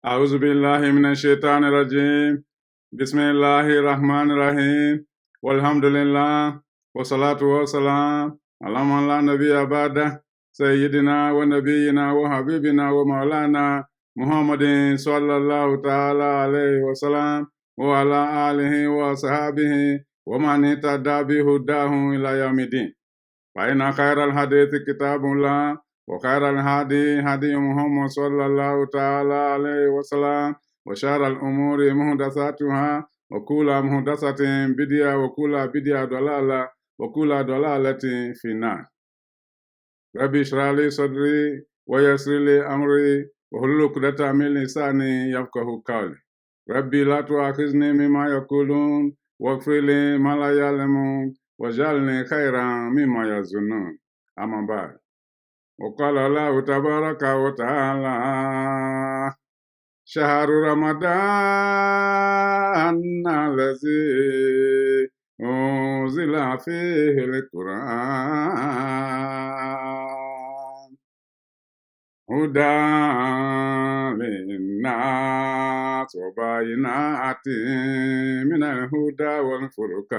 أعوذ بالله من الشيطان الرجيم. بسم الله الرحمن الرحيم. والحمد لله والصلاة والسلام على من لا نبي بعده سيدنا ونبينا وحبيبنا ومولانا محمد صلى الله تعالى عليه وسلم وعلى آله وصحبه ومن اهتدى بهداه إلى يوم الدين. فإن خير الحديث كتاب الله وخير الهدي هدي محمد صلى الله تعالى عليه وسلم وشر الأمور محدثاتها وكل محدثة بدعة وكل بدعة ضلالة وكل ضلالة في النار. ربي اشرح لي صدري ويسر لي أمري واحلل عقدة من لساني يفقهوا قولي. ربي لا تؤاخذني مما يقولون واغفر لي ما لا يعلمون واجعلني خيرا مما يظنون. أما بعد. وقال الله تبارك وتعالى: شهر رمضان الذي أنزل فيه القرآن هدى للناس وبينات من الهدى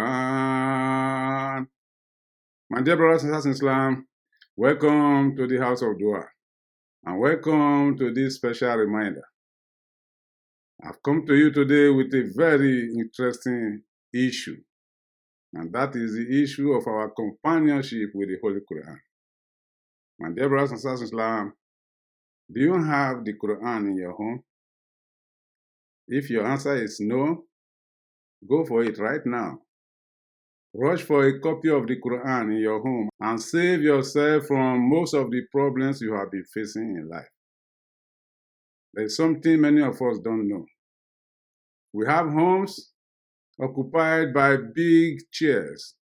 والفرقان. My dear brothers and sisters in Islam, welcome to the House of Dua, and welcome to this special reminder. I've come to you today with a very interesting issue, and that is the issue of our companionship with the Holy Quran. My dear brothers and sisters in Islam, do you have the Quran in your home? If your answer is no, go for it right now. Rush for a copy of the Quran in your home and save yourself from most of the problems you have been facing in life. There's something many of us don't know. We have homes occupied by big chairs,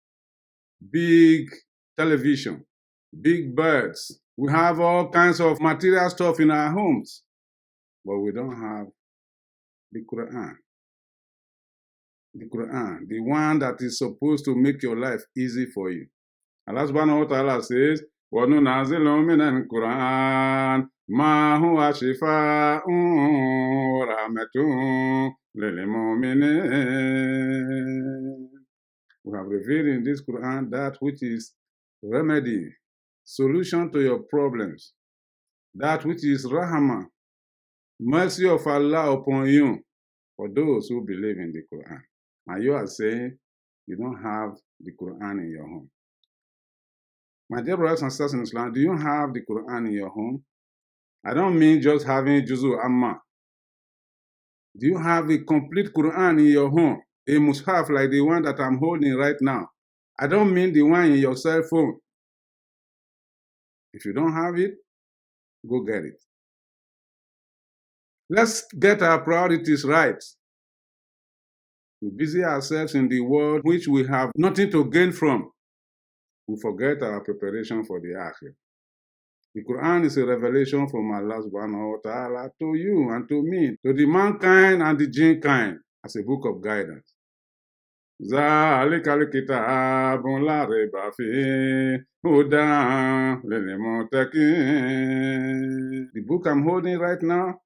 big television, big birds. We have all kinds of material stuff in our homes, but we don't have the Quran. The Quran, the one that is supposed to make your life easy for you. Allah subhanahu wa ta'ala says, وَنُنَزِّلُ مِنَ الْقُرْآنِ مَا هُوَ شِفَاءٌ وَرَحْمَةٌ لِلْمُؤْمِنِينَ. We have revealed in this Quran that which is remedy, solution to your problems, that which is rahmah, mercy of Allah upon you for those who believe in the Quran. And you are saying you don't have the Quran in your home. My dear brothers and sisters in Islam, do you have the Quran in your home? I don't mean just having Juzu Amma. Do you have a complete Quran in your home? A mushaf like the one that I'm holding right now. I don't mean the one in your cell phone. If you don't have it, go get it. Let's get our priorities right. We busy ourselves in the world which we have nothing to gain from. We forget our preparation for the akhirah. The Quran is a revelation from Allah subhanahu wa ta'ala to you and to me, to the mankind and the jinn kind, as a book of guidance. ذَلِكَ الْكِتَابُ لَا رَيْبَ فِيهِ هُدًى لِلْمُتَّقِينَ. The book I'm holding right now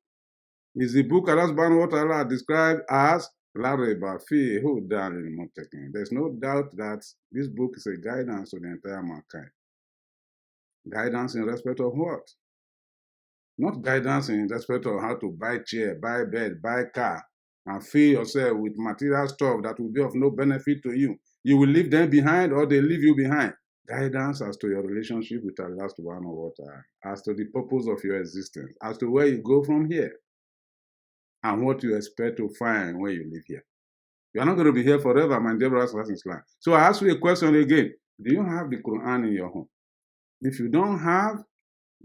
is the book Allah subhanahu wa ta'ala described as لَا رَيْبَ فِيهِ هُدًى لِلْمُتَّقِينَ. There's no doubt that this book is a guidance to the entire mankind. Guidance in respect of what? Not guidance in respect of how to buy chair, buy bed, buy car, and fill yourself with material stuff that will be of no benefit to you. You will leave them behind or they leave you behind. Guidance as to your relationship with Allah subhanahu wa ta'ala, as to the purpose of your existence, as to where you go from here, and what you expect to find when you live here. You are not going to be here forever, my dear brothers and sisters in Islam. So I ask you a question again. Do you have the Quran in your home? If you don't have,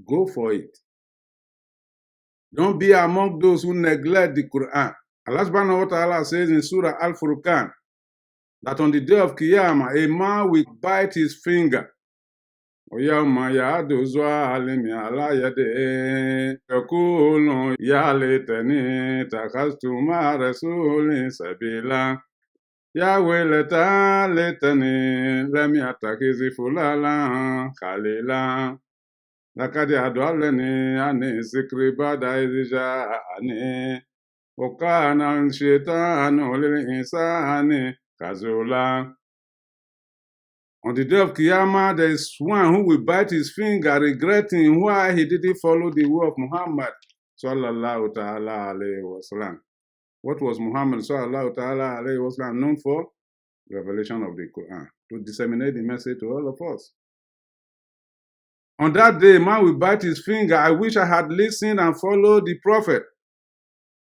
go for it. Don't be among those who neglect the Quran. Allah subhanahu wa ta'ala says in Surah Al-Furqan that on the day of Qiyamah, a man will bite his finger. وَيَوْمَ يَعْضُ الظَّالِمُ عَلَى يَدَيْهِ يَقُولُ يَا لَيْتَنِي اتَّخَذْتُ مَعَ الرَّسُولِ سَبِيلًا يَا وَيْلَتَىٰ لَيْتَنِي لَمْ أَتَّخِذْ فُلَانًا خَلِيلًا. لقد أضلني عن الذكر بعد إذ جاءني وكان الشيطان للإنسان خذولا. On the day of Qiyamah, there is one who will bite his finger, regretting why he didn't follow the way of Muhammad sallallahu ta'ala alayhi wa sallam. What was Muhammad sallallahu ta'ala alayhi wa sallam known for? Revelation of the Quran, to disseminate the message to all of us. On that day, man will bite his finger. I wish I had listened and followed the prophet.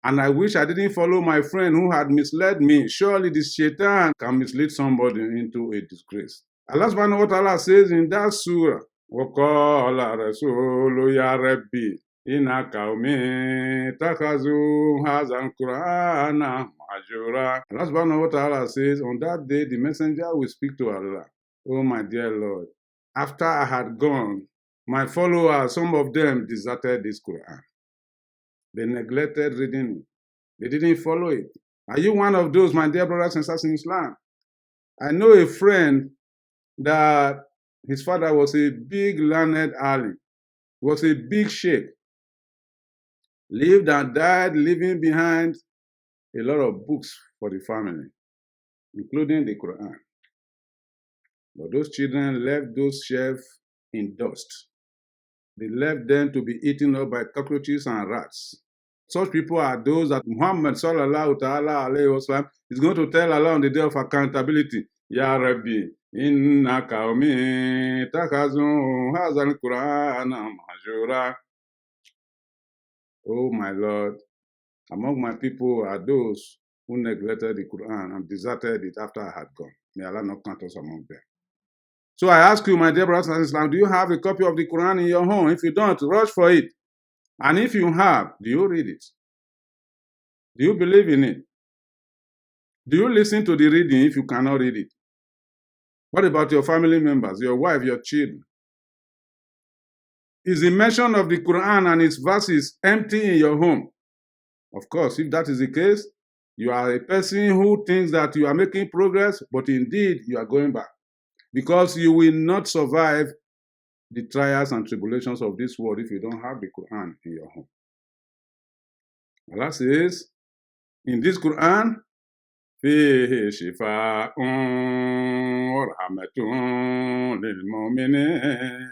And I wish I didn't follow my friend who had misled me. Surely this shaitan can mislead somebody into a disgrace. Allah subhanahu wa ta'ala says in that surah, وَقَالَ رَسُولُ يَا رَبِّي إِنَّ قَوْمِي اتَّخَذُوا هَذَا الْقُرْآنَ مَهْجُورًا. Allah subhanahu wa ta'ala says, on that day the messenger will speak to Allah. Oh my dear Lord, after I had gone, my followers, some of them deserted this Quran. They neglected reading it. They didn't follow it. Are you one of those, my dear brothers and sisters in Islam? I know a friend that his father was a big learned alim, was a big sheikh, lived and died leaving behind a lot of books for the family, including the Quran. But those children left those shelves in dust. They left them to be eaten up by cockroaches and rats. Such people are those that Muhammad sallallahu ta'ala alayhi wa sallam is going to tell Allah on the day of accountability, Ya Rabbi, inna qawmi takhazu hazal Qur'ana mahjura. Oh my Lord, among my people are those who neglected the Quran and deserted it after I had gone. May Allah not count us among them. So I ask you, my dear brothers and sisters, do you have a copy of the Quran in your home? If you don't, rush for it. And if you have, do you read it? Do you believe in it? Do you listen to the reading if you cannot read it? What about your family members, your wife, your children? Is the mention of the Quran and its verses empty in your home? Of course, if that is the case, you are a person who thinks that you are making progress, but indeed you are going back. Because you will not survive the trials and tribulations of this world if you don't have the Quran in your home. Allah says, in this Quran, فِيهِ شِفَاءٌ وَرَحْمَةٌ لِلْمُؤْمِنِينَ.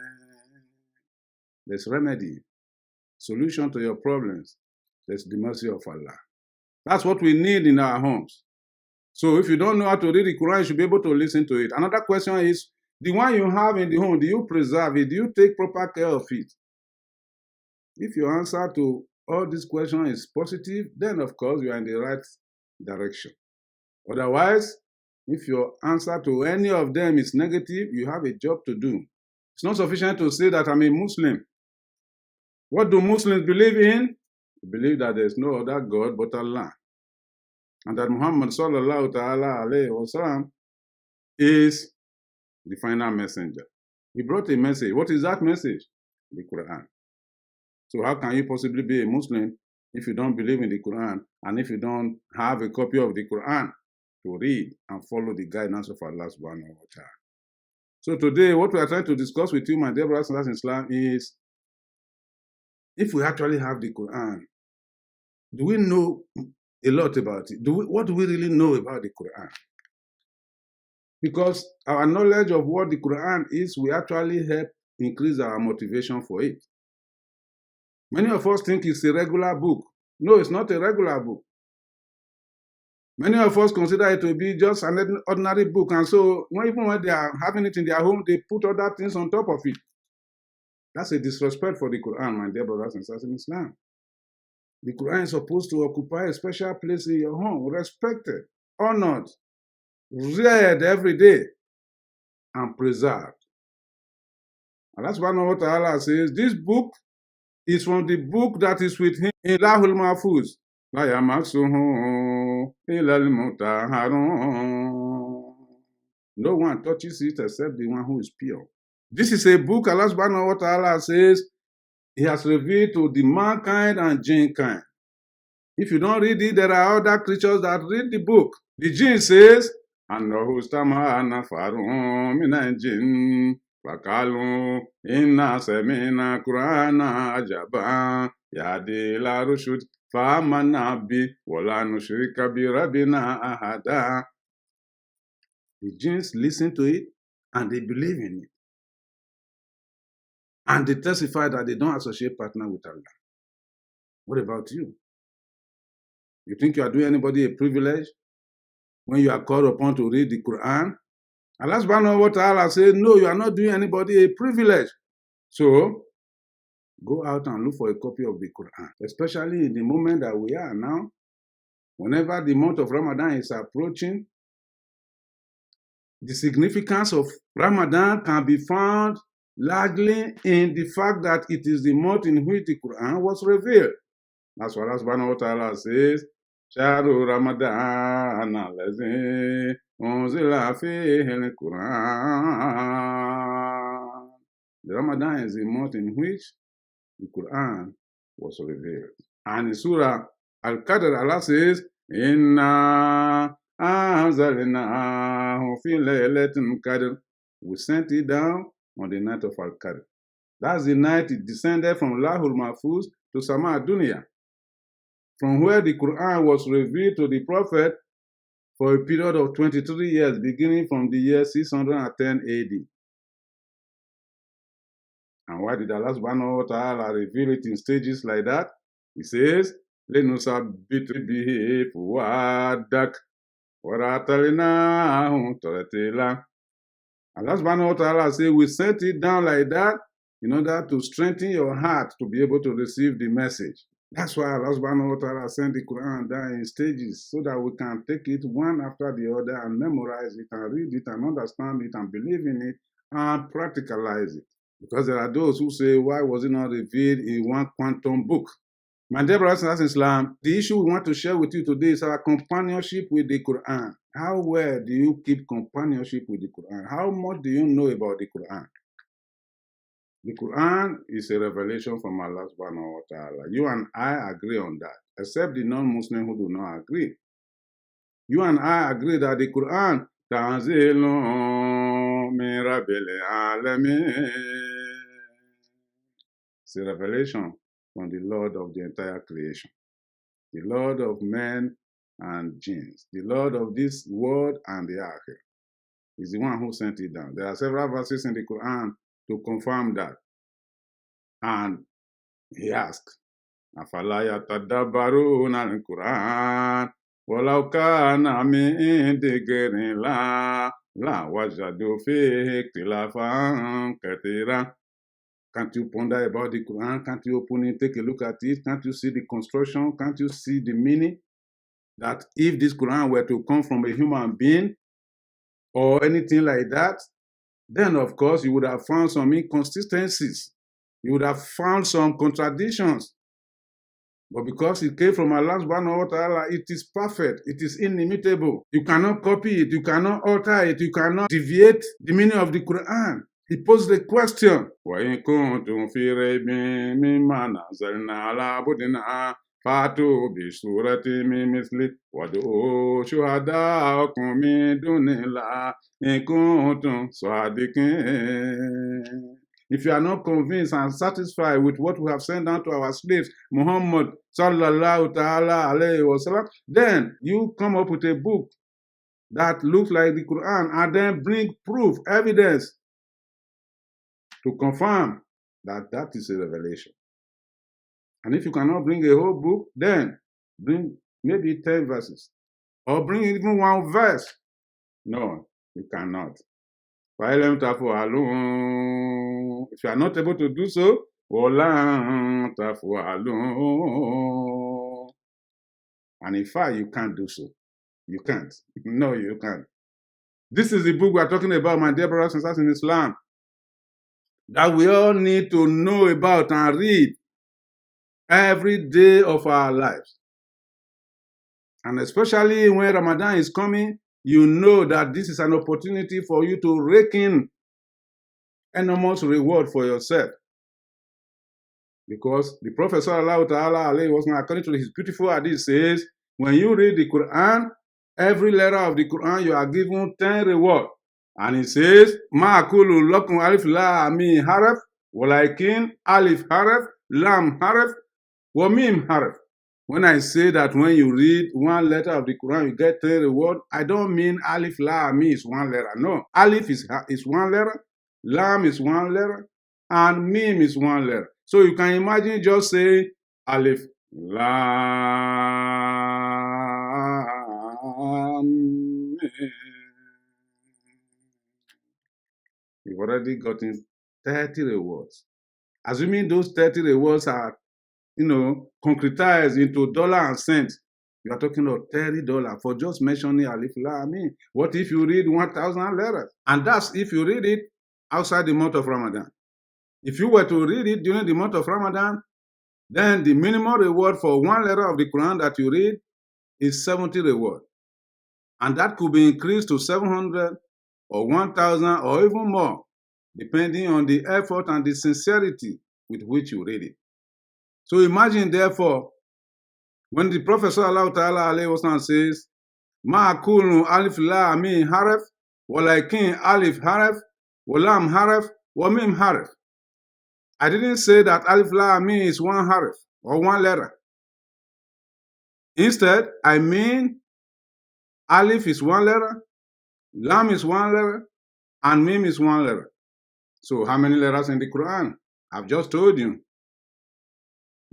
There's remedy, solution to your problems. There's the mercy of Allah. That's what we need in our homes. So if you don't know how to read the Quran, you should be able to listen to it. Another question is, the one you have in the home, do you preserve it? Do you take proper care of it? If your answer to all these questions is positive, then of course you are in the right direction. Otherwise, if your answer to any of them is negative, you have a job to do. It's not sufficient to say that I'm a Muslim. What do Muslims believe in? They believe that there is no other God but Allah. And that Muhammad sallallahu ta'ala alayhi wa sallam is the final messenger. He brought a message. What is that message? The Quran. So how can you possibly be a Muslim if you don't believe in the Quran and if you don't have a copy of the Quran to read and follow the guidance of Allah subhanahu wa ta'ala? So today, what we are trying to discuss with you, my dear brothers and sisters in Islam, is if we actually have the Quran, do we know a lot about it? What do we really know about the Quran? Because our knowledge of what the Quran is will actually help increase our motivation for it. Many of us think it's a regular book. No, it's not a regular book. Many of us consider it to be just an ordinary book, and so even when they are having it in their home, they put other things on top of it. That's a disrespect for the Quran, my dear brothers and sisters in Islam. The Quran is supposed to occupy a special place in your home, respected, honored, read every day, and preserved. Allah subhanahu wa ta'ala says, this book is from the book that is with him in Lahul Mahfuz. La yamassuhu illa al-mutahharun. No one touches it except the one who is pure. This is a book Allah subhanahu wa ta'ala says He has revealed to the mankind and jinn kind. If you don't read it, there are other creatures that read the book. The jinn says, أَنَّهُ اسْتَمَعَ نَفَرٌ مِنَ الْجِنِّ فقالوا إنا سمعنا قرآنا عجبا يهدي إلى رشد فآمنا به ولا نشرك بربنا أحدا. The jinns listen to it and they believe in it. And they testify that they don't associate partner with Allah. What about you? You think you are doing anybody a privilege when you are called upon to read the Quran? Allah subhanahu wa ta'ala says, no, you are not doing anybody a privilege. So, go out and look for a copy of the Quran, especially in the moment that we are now. Whenever the month of Ramadan is approaching, the significance of Ramadan can be found largely in the fact that it is the month in which the Quran was revealed. That's what Allah subhanahu wa ta'ala says, Shahru Ramadan allazi unzila fihi al-Quran. The Ramadan is the month in which the Quran was revealed. And in Surah Al-Qadr, Allah says, Inna anzalnahu fi laylatin qadr. We sent it down on the night of Al-Qadr. That's the night it descended from Lahul Mahfuz to Sama Dunya, from where the Quran was revealed to the Prophet for a period of 23 years, beginning from the year 610 AD. And why did Allah subhanahu wa ta'ala reveal it in stages like that? He says, لِنُثَبِّتَ بِهِ فُؤَادَكَ وَرَتَّلْنَاهُ تَرْتِيلًا. Allah subhanahu wa ta'ala says, we sent it down like that in order to strengthen your heart to be able to receive the message. That's why Allah subhanahu wa ta'ala sent the Quran down in stages so that we can take it one after the other and memorize it and read it and understand it and believe in it and practicalize it. Because there are those who say, why was it not revealed in one quantum book? My dear brothers and sisters in Islam, the issue we want to share with you today is our companionship with the Quran. How well do you keep companionship with the Quran? How much do you know about the Quran? The Quran is a revelation from Allah subhanahu wa ta'ala. You and I agree on that, except the non-Muslims who do not agree. You and I agree that the Quran Tanzilun min Rabbil Alamin. It's a revelation from the Lord of the entire creation, the Lord of men and jinns, the Lord of this world and the Akhirah. He's the one who sent it down. There are several verses in the Quran to confirm that. And he asked, أَفَلَا يَتَدَبَّرُونَ الْقُرْآنَ وَلَوْ كَانَ مِنْ عِنْدِ غَيْرِ اللَّهِ لَوَجَدُوا فِيهِ اخْتِلَافًا كَثِيرًا. Can't you ponder about the Quran? Can't you open it, take a look at it? Can't you see the construction? Can't you see the meaning? That if this Quran were to come from a human being or anything like that, then of course you would have found some inconsistencies. You would have found some contradictions. But because it came from Allah subhanahu wa ta'ala, it is perfect. It is inimitable. You cannot copy it. You cannot alter it. You cannot deviate the meaning of the Quran. He posed the question, وَإِن كُنتُمْ فِي رَيْبٍ مِّمَّا نَزَّلْنَا عَلَىٰ عَبْدِنَا فَأْتُوا بِسُورَةٍ مِّن مِّثْلِهِ وَادْعُوا شُهَدَاءَكُم مِّن دُونِ اللَّهِ إِن كُنتُمْ صَادِقِينَ. If you are not convinced and satisfied with what we have sent down to our slaves, Muhammad sallallahu ta'ala alayhi wa sallam, then you come up with a book that looks like the Quran and then bring proof, evidence to confirm that that is a revelation. And if you cannot bring a whole book, then bring maybe 10 verses or bring even one verse. No, you cannot. If you are not able to do so, and in fact, you can't do so. You can't. No, you can't. This is the book we are talking about, my dear brothers and sisters in Islam, that we all need to know about and read every day of our lives. And especially when Ramadan is coming, you know that this is an opportunity for you to rake in enormous reward for yourself. Because the Prophet sallallahu ta'ala alayhi wa sallam, according to his beautiful hadith, says, when you read the Quran, every letter of the Quran, you are given 10 reward. And it says, Ma'akulu lakum alif la mim harf, walakin alif harf, lam harf, wa mim harf. When I say that when you read one letter of the Quran, you get 3 rewards, I don't mean alif la mim is 1 letter. No, alif is 1 letter, lam is 1 letter, and mim is 1 letter. So you can imagine just saying alif lam mim. You've already gotten 30 rewards. Assuming those 30 rewards are, concretized into dollar and cents, you are talking about $30 for just mentioning alif lam mim. What if you read 1,000 letters? And that's if you read it outside the month of Ramadan. If you were to read it during the month of Ramadan, then the minimum reward for 1 letter of the Quran that you read is 70 reward. And that could be increased to 700 or 1,000 or even more, depending on the effort and the sincerity with which you read it. So imagine, therefore, when the Prophet sallallahu alaihi wasallam says, Ma'akulu alif la mim harf, walakin alif harf, wa lam harf, wa mim harf. I didn't say that alif la mim is 1 harf or 1 letter. Instead, I mean alif is 1 letter, lam is 1 letter, and mim is 1 letter. So how many letters in the Quran? I've just told you.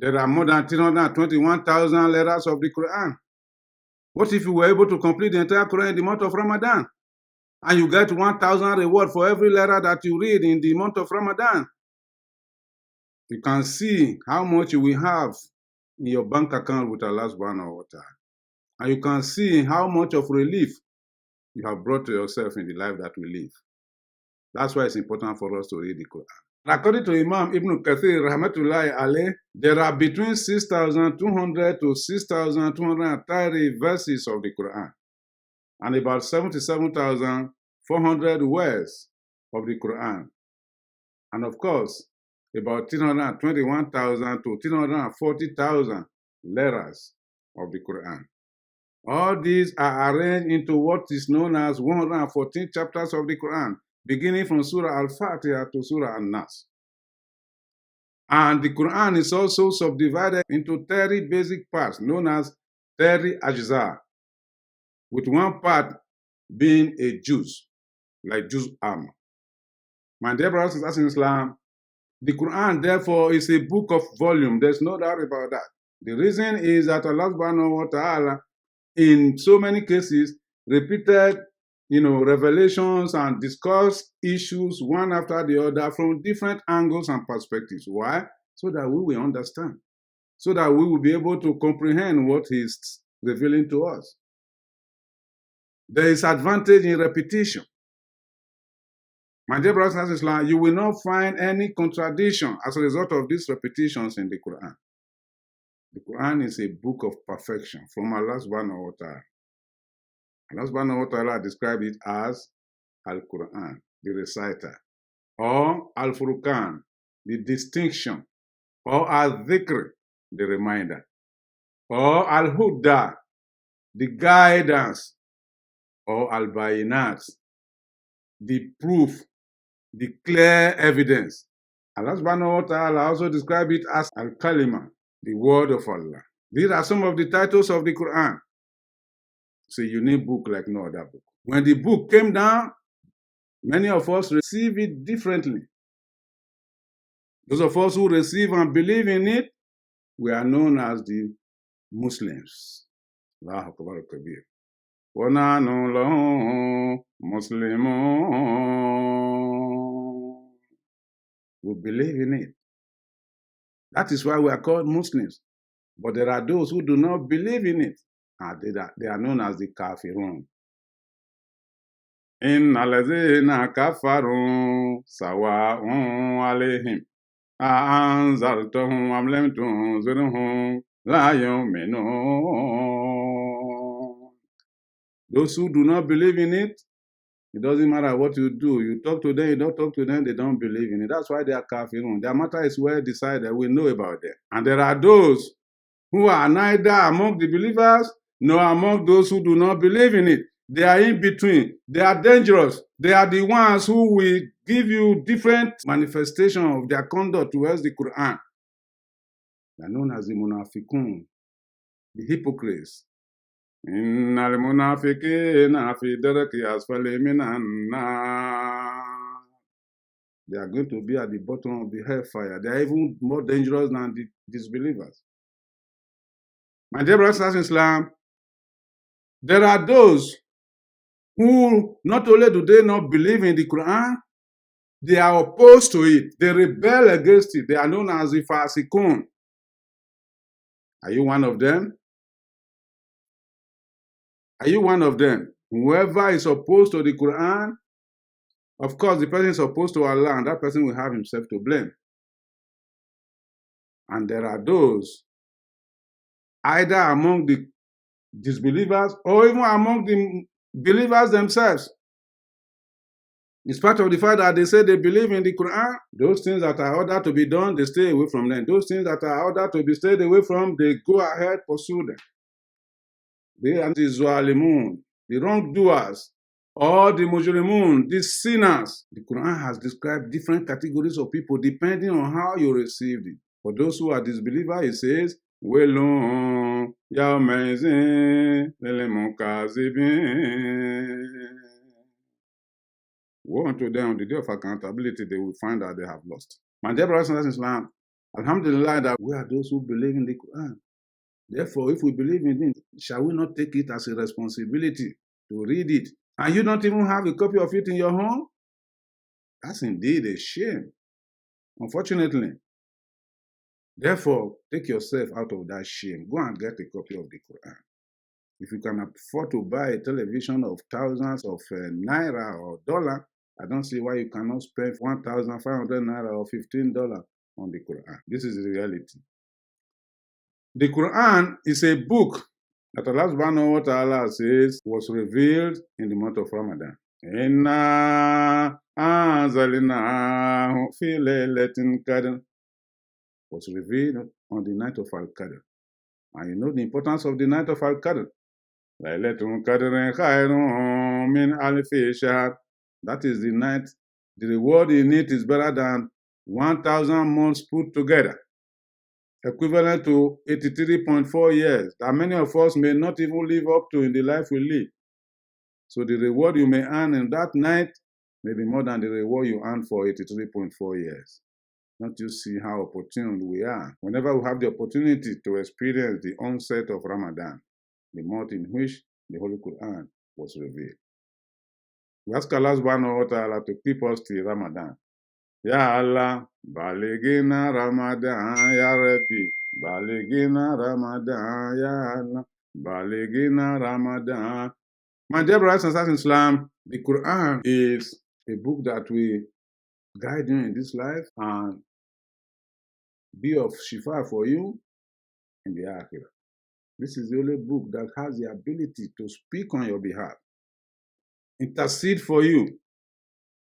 There are more than 321,000 letters of the Quran. What if you were able to complete the entire Quran in the month of Ramadan? And you get 1,000 reward for every letter that you read in the month of Ramadan. You can see how much you will have in your bank account with Allah subhanahu wa ta'ala. And you can see how much of relief you have brought to yourself in the life that we live. That's why it's important for us to read the Quran. According to Imam Ibn Kathir, rahmatullahi alayh, there are between 6,200 to 6,230 verses of the Quran, and about 77,400 words of the Quran, and of course, about 321,000 to 340,000 letters of the Quran. All these are arranged into what is known as 114 chapters of the Quran, beginning from Surah Al-Fatiha to Surah An-Nas. And the Quran is also subdivided into 30 basic parts, known as 30 ajza, with one part being a juz, like juz am. My dear brothers and sisters in Islam, the Quran, therefore, is a book of volume. There's no doubt about that. The reason is that Allah subhanahu wa ta'ala, in so many cases, repeated revelations and discuss issues one after the other from different angles and perspectives. Why? So that we will understand. So that we will be able to comprehend what He's revealing to us. There is advantage in repetition. My dear brothers and sisters, you will not find any contradiction as a result of these repetitions in the Quran. The Quran is a book of perfection from Allah subhanahu wa ta'ala. Allah subhanahu wa ta'ala described it as Al-Quran, the reciter, or Al-Furqan, the distinction, or Al-Dhikr, the reminder, or Al-Huda, the guidance, or Al-Bayinat, the proof, the clear evidence. Allah subhanahu wa ta'ala also described it as Al-Kalima, the word of Allah. These are some of the titles of the Quran. It's a unique book like no other book. When the book came down, many of us receive it differently. Those of us who receive and believe in it, we are known as the Muslims. Allahu Akbar Kabir. Wa nahnu lahu muslimun. We believe in it. That is why we are called Muslims. But there are those who do not believe in it. They are known as the Kafirun. Inna allazina kafaru sawa'un alayhim a'anzartahum am lam tunzirhum la yu'minun. Those who do not believe in it, it doesn't matter what you do. You talk to them, you don't talk to them, they don't believe in it. That's why they are Kafirun. Their matter is well decided. We know about them. And there are those who are neither among the believers nor among those who do not believe in it. They are in between. They are dangerous. They are the ones who will give you different manifestation of their conduct towards the Quran. They are known as the munafiqun, the hypocrites. Innal munafiqina fi darki asfali minan nar. They are going to be at the bottom of the hellfire. They are even more dangerous than the disbelievers. My dear brothers and sisters in Islam, there are those who not only do they not believe in the Quran, they are opposed to it. They rebel against it. They are known as the Fasikun. Are you one of them? Are you one of them? Whoever is opposed to the Quran, of course, the person is opposed to Allah, and that person will have himself to blame. And there are those, either among the disbelievers or even among the believers themselves. In spite of the fact that they say they believe in the Quran, those things that are ordered to be done, they stay away from them. Those things that are ordered to be stayed away from, they go ahead, pursue them. They are the Zualimun, the wrongdoers, or the Mujrimun, the sinners. The Quran has described different categories of people depending on how you received it. For those who are disbelievers, it says, Welon Yamezin Lelemokazibin. Woe unto them on the day of accountability, they will find that they have lost. My dear brothers and sisters in Islam, alhamdulillah that we are those who believe in the Quran. Therefore, if we believe in it, shall we not take it as a responsibility to read it? And you don't even have a copy of it in your home? That's indeed a shame, unfortunately. Therefore, take yourself out of that shame. Go and get a copy of the Quran. If you can afford to buy a television of thousands of naira or dollar, I don't see why you cannot spend 1,500 naira or $15 on the Quran. This is the reality. The Quran is a book that Allah subhanahu wa ta'ala says was revealed in the month of Ramadan. Inna anzalnahu fi laylatin qadr was revealed on the night of Al-Qadr. And you know the importance of the night of Al-Qadr. Laylatul Qadr khayrun min alfi shahr. That is the night. The reward in it is better than 1,000 months put together, equivalent to 83.4 years that many of us may not even live up to in the life we live. So the reward you may earn in that night may be more than the reward you earn for 83.4 years. Don't you see how opportune we are? Whenever we have the opportunity to experience the onset of Ramadan, the month in which the Holy Quran was revealed. We ask Allah subhanahu wa ta'ala to keep us till Ramadan. Ya Allah, baligina Ramadan, Ya Rabbi, baligina Ramadan, Ya Allah, baligina Ramadan. My dear brothers and sisters in Islam, the Quran is a book that will guide you in this life and be of shifa for you in the Akhirah. This is the only book that has the ability to speak on your behalf, intercede for you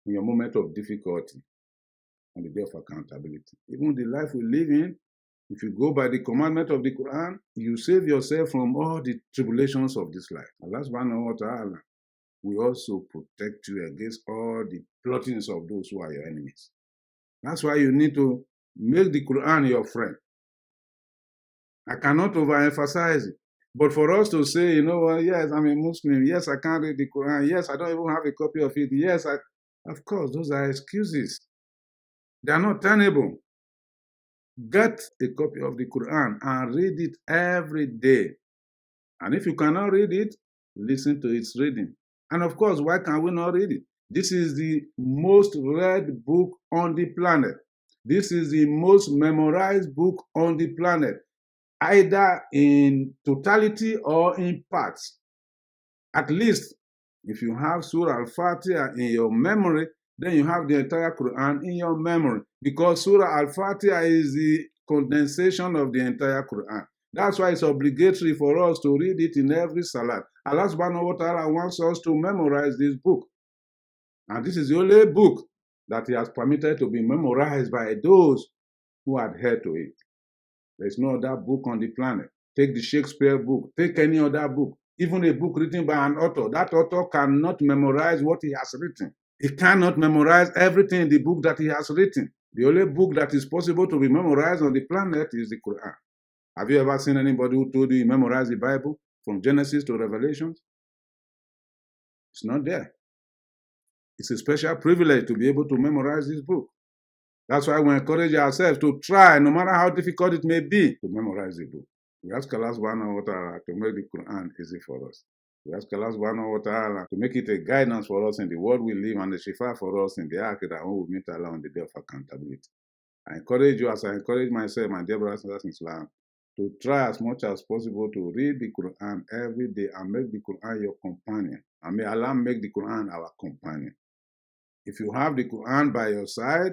in your moment of difficulty on the day of accountability. Even the life we live in, if you go by the commandment of the Quran, you save yourself from all the tribulations of this life. Allah subhanahu wa ta'ala will also protect you against all the plottings of those who are your enemies. That's why you need to make the Quran your friend. I cannot overemphasize it. But for us to say, you know what, yes, I'm a Muslim. Yes, I can't read the Quran. Yes, I don't even have a copy of it. Yes, of course, those are excuses. They are not tenable. Get a copy of the Quran and read it every day. And if you cannot read it, listen to its reading. And of course, why can we not read it? This is the most read book on the planet. This is the most memorized book on the planet, either in totality or in parts. At least, if you have Surah Al-Fatiha in your memory, then you have the entire Quran in your memory, because Surah Al-Fatiha is the condensation of the entire Quran. That's why it's obligatory for us to read it in every salat. Allah subhanahu wa ta'ala wants us to memorize this book. And this is the only book that He has permitted to be memorized by those who adhere to it. There's no other book on the planet. Take the Shakespeare book. Take any other book. Even a book written by an author, that author cannot memorize what he has written. He cannot memorize everything in the book that he has written. The only book that is possible to be memorized on the planet is the Quran. Have you ever seen anybody who told you he memorized the Bible from Genesis to Revelation? It's not there. It's a special privilege to be able to memorize this book. That's why we encourage ourselves to try, no matter how difficult it may be, to memorize the book. We ask Allah subhanahu wa ta'ala to make the Quran easy for us. We ask Allah subhanahu wa ta'ala to make it a guidance for us in the world we live and a shifa for us in the akhirah when we meet Allah on the day of accountability. I encourage you, as I encourage myself, my dear brothers and sisters in Islam, to try as much as possible to read the Quran every day and make the Quran your companion. And may Allah make the Quran our companion. If you have the Quran by your side,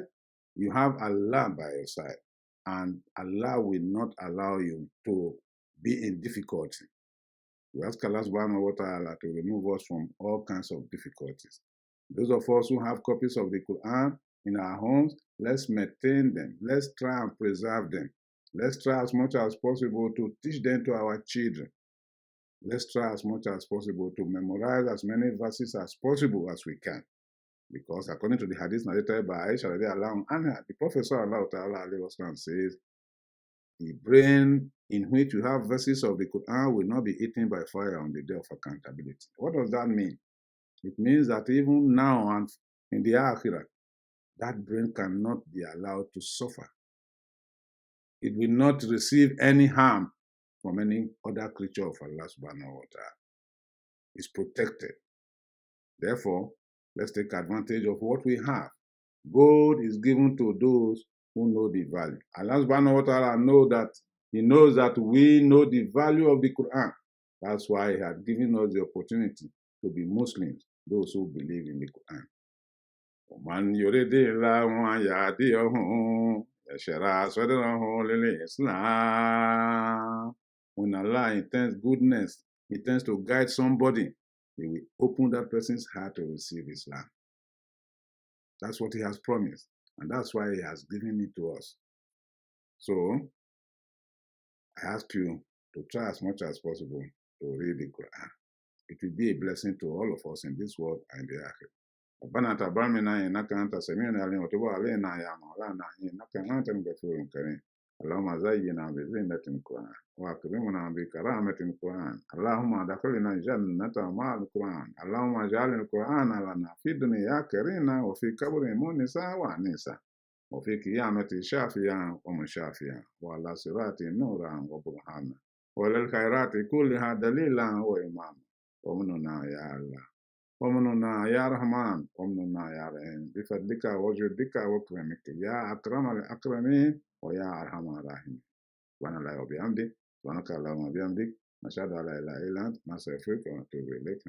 you have Allah by your side. And Allah will not allow you to be in difficulty. We ask Allah subhanahu wa ta'ala to remove us from all kinds of difficulties. Those of us who have copies of the Quran in our homes, let's maintain them. Let's try and preserve them. Let's try as much as possible to teach them to our children. Let's try as much as possible to memorize as many verses as possible as we can. Because according to the hadith narrated by Aisha radiallahu anha, the Prophet sallallahu alaihi wasallam says, the brain in which you have verses of the Quran will not be eaten by fire on the day of accountability. What does that mean? It means that even now and in the akhirah, that brain cannot be allowed to suffer. It will not receive any harm from any other creature of Allah subhanahu wa ta'ala. It's protected. Therefore, let's take advantage of what we have. Gold is given to those who know the value. Allah subhanahu wa ta'ala He knows that we know the value of the Quran. That's why He had given us the opportunity to be Muslims, those who believe in the Quran. وَمَنْ يُرِدِ اللَّهُ أَنْ يَهْدِيَهُ يَشْرَحْ صَدْرَهُ لِلْإِسْلَامِ. When Allah intends goodness, He intends to guide somebody, He will open that person's heart to receive Islam. That's what He has promised, and that's why He has given it to us. So, I ask you to try as much as possible to read the Quran. It will be a blessing to all of us in this world and the akhirah. ربنا تقبل منا إنك أنت السميع العليم وتب علينا يا مولانا إنك أنت الغفور الكريم. اللهم زينا بزينة القرآن وأكرمنا بكرامة القرآن. اللهم أدخلنا الجنة مع القرآن. اللهم اجعل القرآن لنا في الدنيا كريما وفي قبر مونسا وأنيسا وفي قيامة شافيا ومشافيا وعلى صراط نورا وبرهانا وللخيرات كلها دليلا وإماما ومننا يا الله ومننا يا رحمن ومننا يا رحيم بفضلك وجودك وكرمك يا أكرم الأكرمين ويا أرحم الراحمين. سبحان الله وبحمده سبحانك اللهم وبحمدك نشهد أن لا إله إلا أنت نستغفرك ونتوب إليك.